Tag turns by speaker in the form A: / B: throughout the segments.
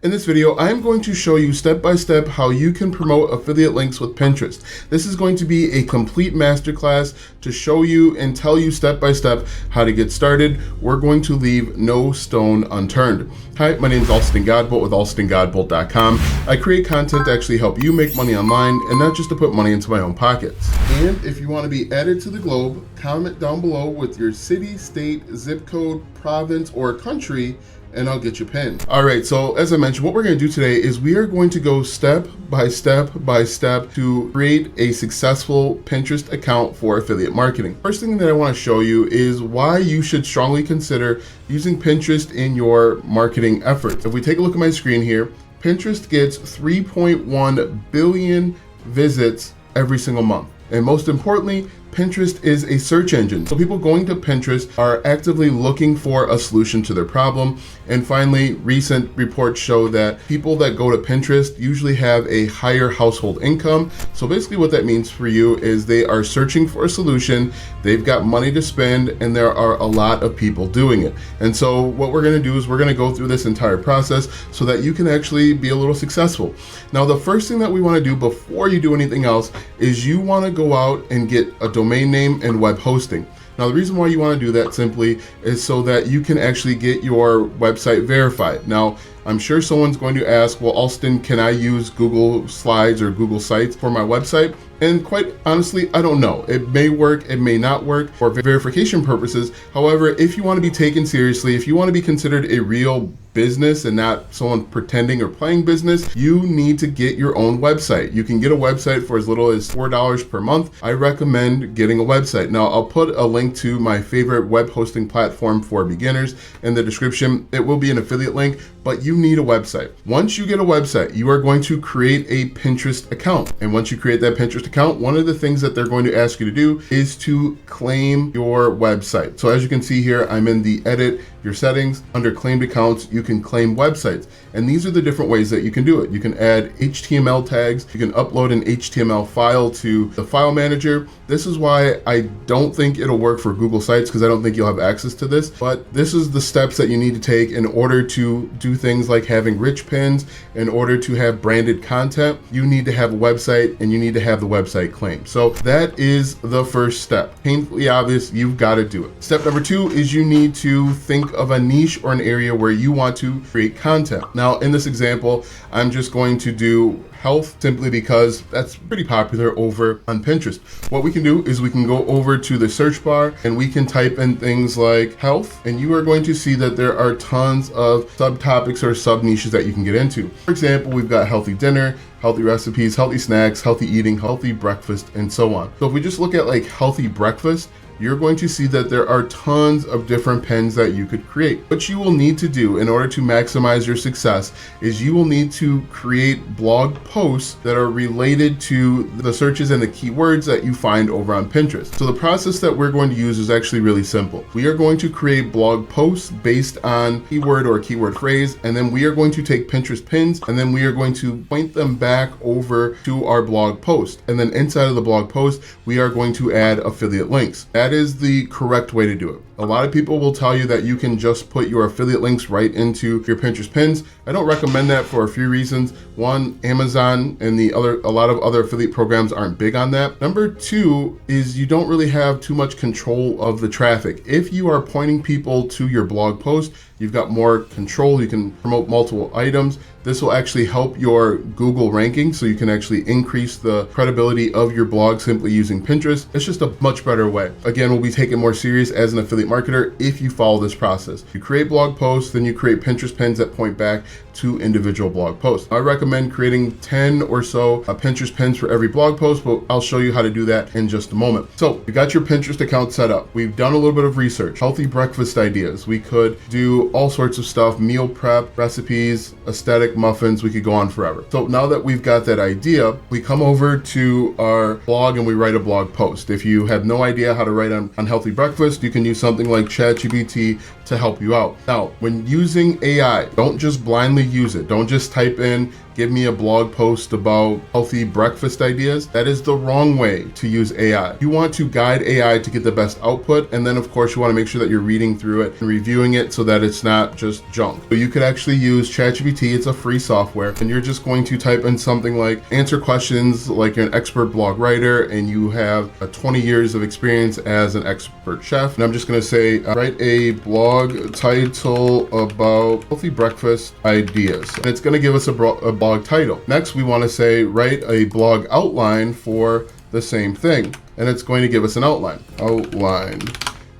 A: In this video, I am going to show you step by step how you can promote affiliate links with Pinterest. This is going to be a complete masterclass to show you and tell you step by step how to get started. We're going to leave no stone unturned. Hi, my name is Alston Godbolt with alstongodbolt.com. I create content to actually help you make money online and not just to put money into my own pockets. And if you want to be added to the globe, comment down below with your city, state, zip code, province, or country, and I'll get you pinned. All right, so as I mentioned, what we're gonna do today is we are going to go step by step to create a successful Pinterest account for affiliate marketing. First thing that I wanna show you is why you should strongly consider using Pinterest in your marketing efforts. If we take a look at my screen here, Pinterest gets 3.1 billion visits every single month. And most importantly, Pinterest is a search engine. So people going to Pinterest are actively looking for a solution to their problem. And finally, recent reports show that people that go to Pinterest usually have a higher household income. So basically what that means for you is they are searching for a solution, they've got money to spend, and there are a lot of people doing it. And so what we're gonna do is we're gonna go through this entire process so that you can actually be a little successful. Now, the first thing that we wanna do before you do anything else is you wanna go out and get a domain name and web hosting. Now, the reason why you want to do that simply is so that you can actually get your website verified. Now, I'm sure someone's going to ask, well, Alston, can I use Google Slides or Google Sites for my website? And quite honestly, I don't know. It may work, it may not work for verification purposes. However, if you want to be taken seriously, if you want to be considered a real business and not someone pretending or playing business, you need to get your own website. You can get a website for as little as $4 per month. I recommend getting a website. Now, I'll put a link to my favorite web hosting platform for beginners in the description. It will be an affiliate link, but you need a website. Once you get a website, you are going to create a Pinterest account. And once you create that Pinterest account, one of the things that they're going to ask you to do is to claim your website. So as you can see here, I'm in the edit your settings. Under claimed accounts, you can claim websites. And these are the different ways that you can do it. You can add HTML tags. You can upload an HTML file to the file manager. This is why I don't think it'll work for Google Sites, because I don't think you'll have access to this. But this is the steps that you need to take in order to do things like having rich pins. In order to have branded content, you need to have a website and you need to have the website claimed. So that is the first step. Painfully obvious, you've got to do it. Step number 2 is you need to think of a niche or an area where you want to create content. Now, in this example, I'm just going to do health simply because that's pretty popular over on Pinterest. What we can do is we can go over to the search bar and we can type in things like health, and you are going to see that there are tons of subtopics or sub niches that you can get into. For example, we've got healthy dinner, healthy recipes, healthy snacks, healthy eating, healthy breakfast, and so on. So if we just look at like healthy breakfast, you're going to see that there are tons of different pins that you could create. What you will need to do in order to maximize your success is you will need to create blog posts that are related to the searches and the keywords that you find over on Pinterest. So the process that we're going to use is actually really simple. We are going to create blog posts based on keyword or keyword phrase, and then we are going to take Pinterest pins and then we are going to point them back over to our blog post. And then inside of the blog post, we are going to add affiliate links. That is the correct way to do it. A lot of people will tell you that you can just put your affiliate links right into your Pinterest pins. I don't recommend that for a few reasons. One, Amazon and a lot of other affiliate programs aren't big on that. Number 2 is you don't really have too much control of the traffic. If you are pointing people to your blog post, you've got more control. You can promote multiple items. This will actually help your Google ranking, so you can actually increase the credibility of your blog simply using Pinterest. It's just a much better way. Again, we'll be taken more serious as an affiliate marketer if you follow this process. You create blog posts, then you create Pinterest pins that point back to individual blog posts. I recommend creating 10 or so Pinterest pins for every blog post, but I'll show you how to do that in just a moment. So you got your Pinterest account set up. We've done a little bit of research, healthy breakfast ideas. We could do all sorts of stuff, meal prep, recipes, aesthetic muffins. We could go on forever. So now that we've got that idea, we come over to our blog and we write a blog post. If you have no idea how to write on healthy breakfast, you can use something like ChatGPT to help you out. Now, when using AI, don't just blindly only use it. Don't just type in, give me a blog post about healthy breakfast ideas. That is the wrong way to use AI. You want to guide AI to get the best output. And then of course you want to make sure that you're reading through it and reviewing it so that it's not just junk. So you could actually use ChatGPT. It's a free software, and you're just going to type in something like answer questions like you're an expert blog writer and you have 20 years of experience as an expert chef. And I'm just going to say, write a blog title about healthy breakfast ideas. And it's going to give us a blog title. Next, we want to say, write a blog outline for the same thing. And it's going to give us an outline.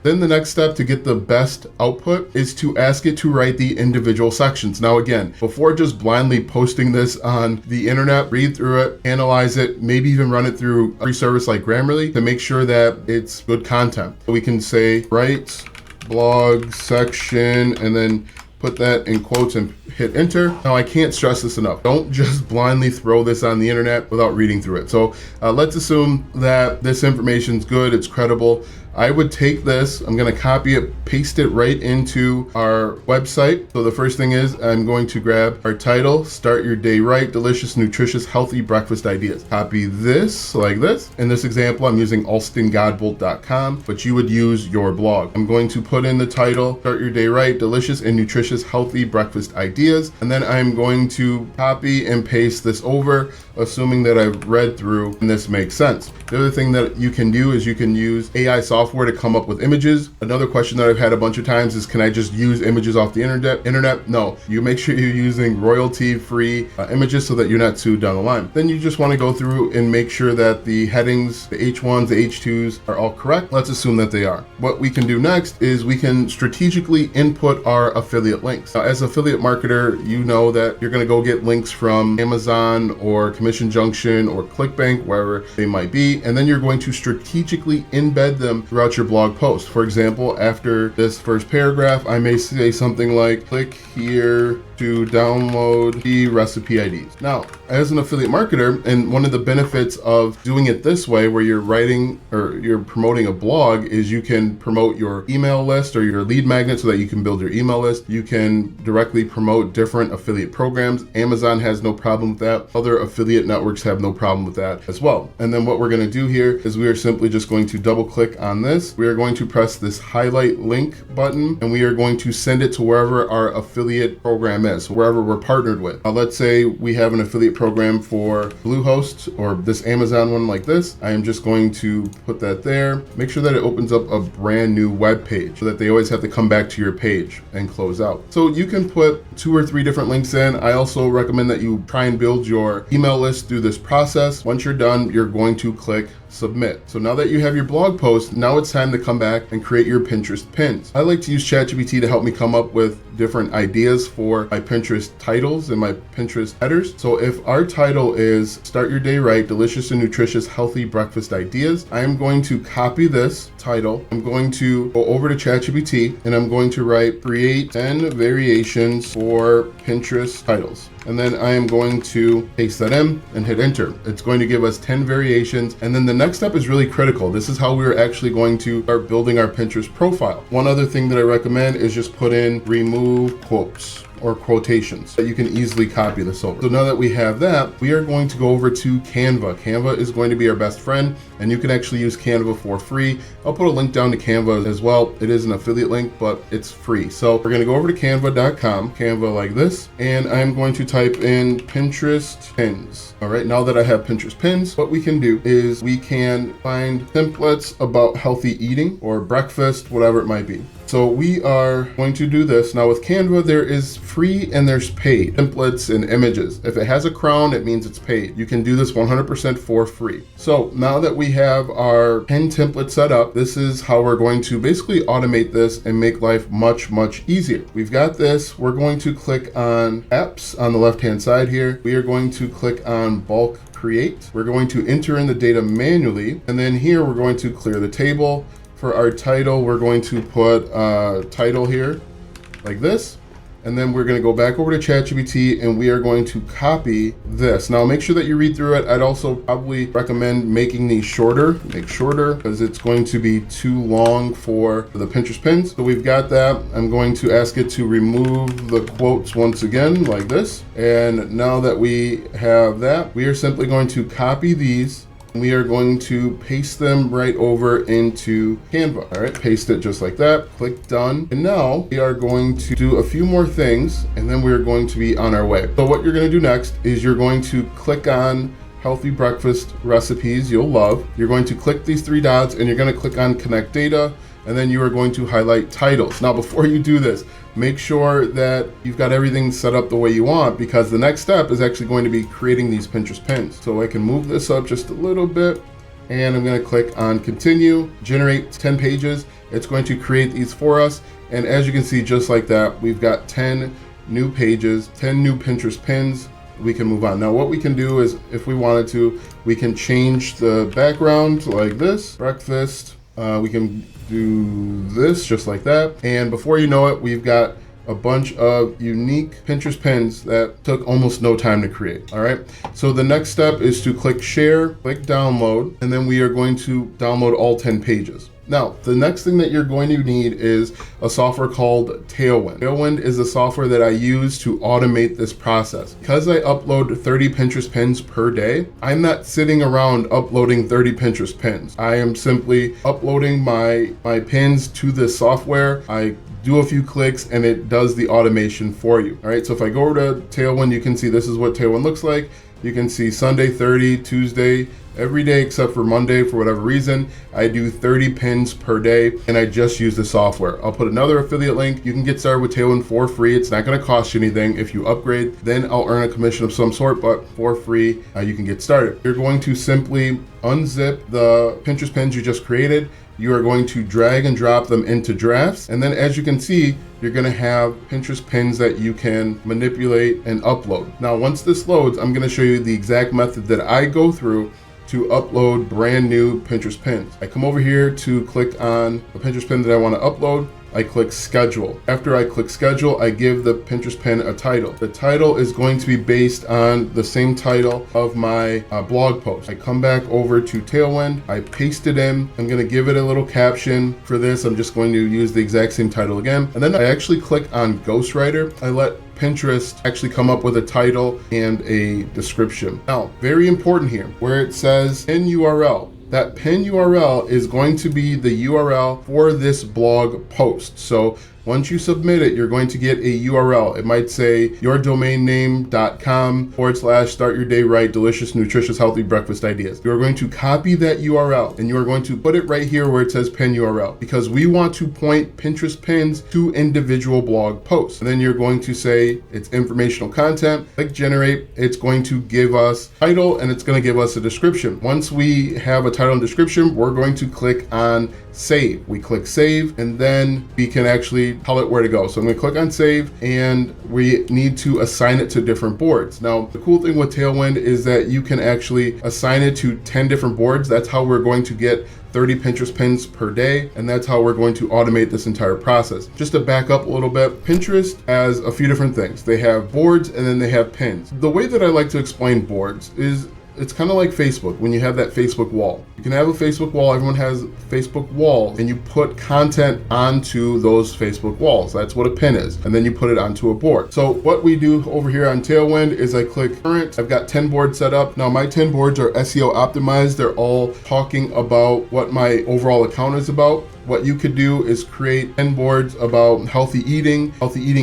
A: Then the next step to get the best output is to ask it to write the individual sections. Now again, before just blindly posting this on the internet, read through it, analyze it, maybe even run it through a free service like Grammarly to make sure that it's good content. So we can say, write blog section, and then put that in quotes and hit enter. Now I can't stress this enough. Don't just blindly throw this on the internet without reading through it. So let's assume that this information is good, it's credible. I would take this, I'm gonna copy it, paste it right into our website. So the first thing is I'm going to grab our title, start your day right, delicious, nutritious, healthy breakfast ideas. Copy this like this. In this example, I'm using alstongodbolt.com, but you would use your blog. I'm going to put in the title, start your day right, delicious and nutritious, healthy breakfast ideas. And then I'm going to copy and paste this over, assuming that I've read through and this makes sense. The other thing that you can do is you can use AI software to come up with images. Another question that I've had a bunch of times is, can I just use images off the internet? No, you make sure you're using royalty-free images so that you're not sued down the line. Then you just want to go through and make sure that the headings, the H1s, the H2s are all correct. Let's assume that they are. What we can do next is we can strategically input our affiliate links. Now, as an affiliate marketer, you know that you're going to go get links from Amazon or Commission Junction or ClickBank, wherever they might be, and then you're going to strategically embed them throughout your blog post. For example, after this first paragraph, I may say something like, click here to download the recipe IDs. Now, as an affiliate marketer, and one of the benefits of doing it this way, where you're writing or you're promoting a blog, is you can promote your email list or your lead magnet so that you can build your email list. You can directly promote different affiliate programs. Amazon has no problem with that. Other affiliate networks have no problem with that as well. And then what we're going to do here is we are simply just going to double click on this. We are going to press this highlight link button, and we are going to send it to wherever our affiliate program is, wherever we're partnered with. Let's say we have an affiliate program for Bluehost or this Amazon one like this. I am just going to put that there. Make sure that it opens up a brand new web page so that they always have to come back to your page and close out. So you can put 2 or 3 different links in. I also recommend that you try and build your email list through this process. Once you're done, you're going to click submit. So now that you have your blog post, now it's time to come back and create your Pinterest pins. I like to use ChatGPT to help me come up with different ideas for my Pinterest titles and my Pinterest headers. So if our title is start your day right, delicious and nutritious, healthy breakfast ideas, I am going to copy this title. I'm going to go over to ChatGPT and I'm going to write create 10 variations for Pinterest titles. And then I am going to paste that in and hit enter. It's going to give us 10 variations. And then the next step is really critical. This is how we're actually going to start building our Pinterest profile. One other thing that I recommend is just put in remove quotes or quotations that you can easily copy this over. So now that we have that, we are going to go over to Canva. Canva is going to be our best friend, and you can actually use Canva for free. I'll put a link down to Canva as well. It is an affiliate link, but it's free. So we're going to go over to canva.com, Canva like this, and I'm going to type in Pinterest pins. All right, now that I have Pinterest pins, what we can do is we can find templates about healthy eating or breakfast, whatever it might be. So we are going to do this. Now with Canva, there is free and there's paid templates and images. If it has a crown, it means it's paid. You can do this 100% for free. So now that we have our pin template set up, this is how we're going to basically automate this and make life much, much easier. We've got this. We're going to click on apps on the left-hand side here. We are going to click on bulk create. We're going to enter in the data manually. And then here, we're going to clear the table. For our title, we're going to put title here like this. and then we're going to go back over to ChatGPT and we are going to copy this. Now make sure that you read through it. I'd also probably recommend making these shorter, because it's going to be too long for the Pinterest pins. So we've got that. I'm going to ask it to remove the quotes once again like this. And now that we have that, we are simply going to copy these. We are going to paste them right over into Canva. All right, paste it just like that. Click done. And now we are going to do a few more things and then we're going to be on our way. So what you're going to do next is you're going to click on healthy breakfast recipes you'll love. You're going to click these three dots and you're going to click on connect data, and then you are going to highlight titles. Now before you do this, make sure that you've got everything set up the way you want, because the next step is actually going to be creating these Pinterest pins. So I can move this up just a little bit and I'm going to click on continue, generate 10 pages. It's going to create these for us. And as you can see, just like that, we've got 10 new pages, 10 new Pinterest pins. We can move on. Now what we can do is, if we wanted to, we can change the background like this, breakfast. We can do this just like that. And before you know it, we've got a bunch of unique Pinterest pins that took almost no time to create. All right. So the next step is to click share, click download, and then we are going to download all 10 pages. Now, the next thing that you're going to need is a software called Tailwind. Tailwind is the software that I use to automate this process. Because I upload 30 Pinterest pins per day, I'm not sitting around uploading 30 Pinterest pins. I am simply uploading my pins to this software. I do a few clicks and it does the automation for you. All right, so if I go over to Tailwind, you can see this is what Tailwind looks like. You can see Sunday 30, Tuesday, every day except for Monday, for whatever reason. I do 30 pins per day and I just use the software. I'll put another affiliate link. You can get started with Tailwind for free. It's not going to cost you anything. If you upgrade, then I'll earn a commission of some sort, but for free, you can get started. You're going to simply unzip the Pinterest pins you just created. You are going to drag and drop them into drafts. And then as you can see, you're gonna have Pinterest pins that you can manipulate and upload. Now, once this loads, I'm gonna show you the exact method that I go through to upload brand new Pinterest pins. I come over here to click on the Pinterest pin that I wanna upload. I click schedule. After I click schedule, I give the Pinterest pin a title. The title is going to be based on the same title of my blog post. I come back over to Tailwind, I paste it in. I'm gonna give it a little caption. For this, I'm just going to use the exact same title again. And then I actually click on Ghostwriter. I let Pinterest actually come up with a title and a description. Now, very important here, where it says pin URL. That pin URL is going to be the URL for this blog post. So once you submit it, you're going to get a URL. It might say yourdomainname.com/start your day right, delicious, nutritious, healthy breakfast ideas. You're going to copy that URL and you're going to put it right here where it says pin URL, because we want to point Pinterest pins to individual blog posts. And then you're going to say it's informational content, click generate. It's going to give us title and it's going to give us a description. Once we have a title and description, we're going to click on save. We click save and then we can actually tell it where to go. So I'm going to click on save and we need to assign it to different boards. Now, the cool thing with Tailwind is that you can actually assign it to 10 different boards. That's how we're going to get 30 Pinterest pins per day, and that's how we're going to automate this entire process. Just to back up a little bit, Pinterest has a few different things. They have boards and then they have pins. The way that I like to explain boards is it's kind of like Facebook. When you have that Facebook wall, you can have a Facebook wall. Everyone has Facebook walls, and you put content onto those Facebook walls. That's what a pin is. And then you put it onto a board. So what we do over here on Tailwind is I click current. I've got 10 boards set up. Now my 10 boards are SEO optimized. They're all talking about what my overall account is about. What you could do is create 10 boards about healthy eating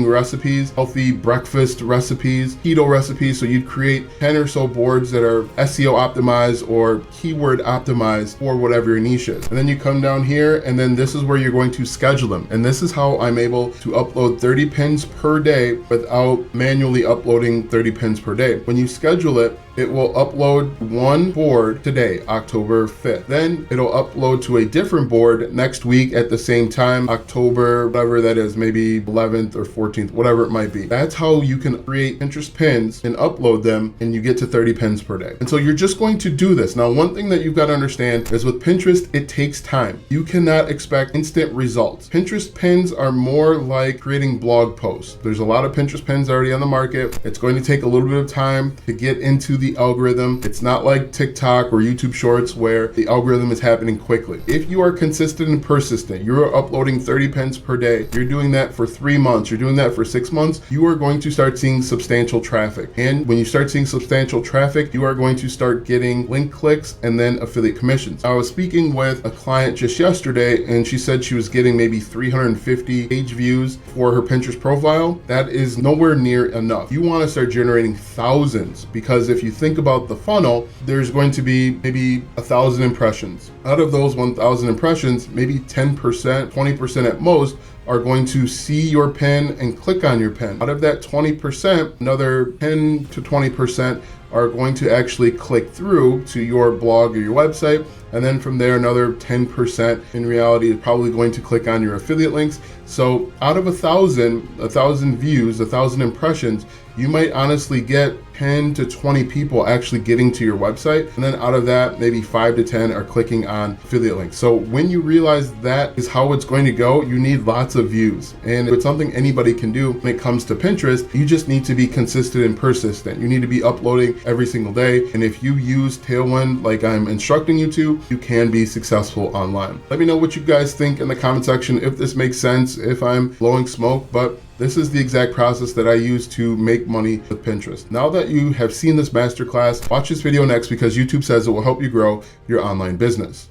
A: recipes, healthy breakfast recipes, keto recipes. So you'd create 10 or so boards that are SEO optimized or keyword optimized for whatever your niche is. And then you come down here and then this is where you're going to schedule them. And this is how I'm able to upload 30 pins per day without manually uploading 30 pins per day. When you schedule it, it will upload one board today, October 5th. Then it'll upload to a different board next week at the same time, October, whatever that is, maybe 11th or 14th, whatever it might be. That's how you can create Pinterest pins and upload them, and you get to 30 pins per day. And so you're just going to do this. Now, one thing that you've got to understand is with Pinterest, it takes time. You cannot expect instant results. Pinterest pins are more like creating blog posts. There's a lot of Pinterest pins already on the market. It's going to take a little bit of time to get into the algorithm. It's not like TikTok or YouTube Shorts where the algorithm is happening quickly. If you are consistent and persistent, you're uploading 30 pins per day, you're doing that for 3 months, you're doing that for 6 months, you are going to start seeing substantial traffic. And when you start seeing substantial traffic, you are going to start getting link clicks and then affiliate commissions. I was speaking with a client just yesterday, and she said she was getting maybe 350 page views for her Pinterest profile. That is nowhere near enough. You want to start generating thousands, because if you think about the funnel, there's going to be maybe 1,000 impressions. Out of those 1,000 impressions, maybe 10%, 20% at most are going to see your pin and click on your pin. Out of that 20%, another 10 to 20% are going to actually click through to your blog or your website. And then from there, another 10% in reality is probably going to click on your affiliate links. So out of 1,000 views, 1,000 impressions, you might honestly get 10 to 20 people actually getting to your website. And then out of that, maybe 5 to 10 are clicking on affiliate links. So when you realize that is how it's going to go, you need lots of views. And it's something anybody can do when it comes to Pinterest. You just need to be consistent and persistent. You need to be uploading every single day. And if you use Tailwind like I'm instructing you to, you can be successful online. Let me know what you guys think in the comment section, if this makes sense, if I'm blowing smoke, but this is the exact process that I use to make money with Pinterest. Now that you have seen this masterclass, watch this video next, because YouTube says it will help you grow your online business.